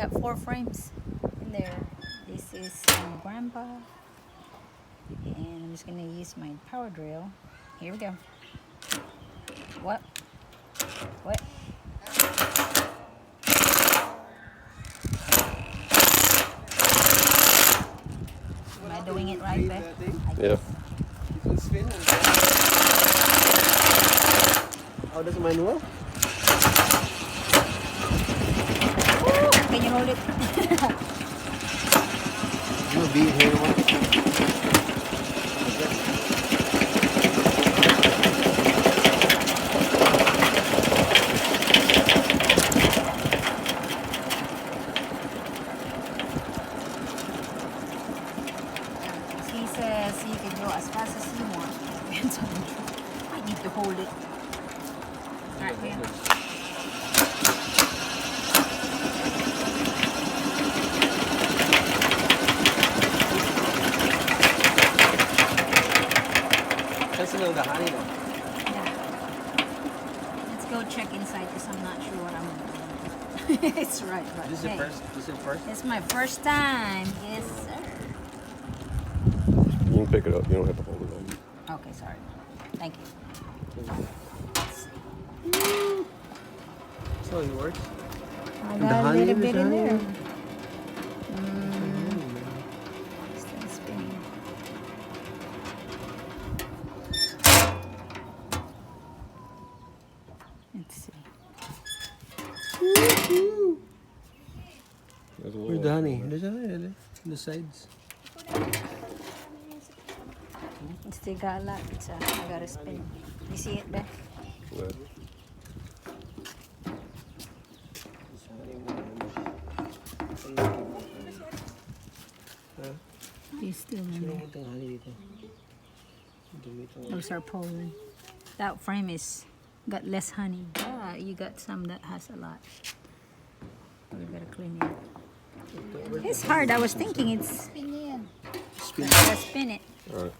got 4 frames in there. This is Grandpa. And I'm just gonna use my power drill. Here we go. What? What? Am I doing it right, Beth? Yeah. It will spin. How does mine work? Ooh, can you hold it? You'll be here one. He says you can go as fast as you want. Depends on the truck. I need to hold it. Alright, here. That's another honey though. Yeah. Let's go check inside because I'm not sure what I'm doing. It's right, but This is hey, the first. This is the first. it's my first time. Yes, sir. You can pick it up. You don't have to hold it on. Okay, sorry. Thank you. So it works. I The got a honey little is bit in honey. there. Still spinning. Let's see. There's a Where's little the honey? There's a honey on the sides. It still got a lot, so I gotta spin. You see it there? Good. He's still in Sino there. mo itong honey dito? Dumi ito. Those are Poland. That frame is got less honey. Ah, you got some that has a lot. We gotta clean it. It's hard. I was thinking it's Spin. gotta spin it. All right.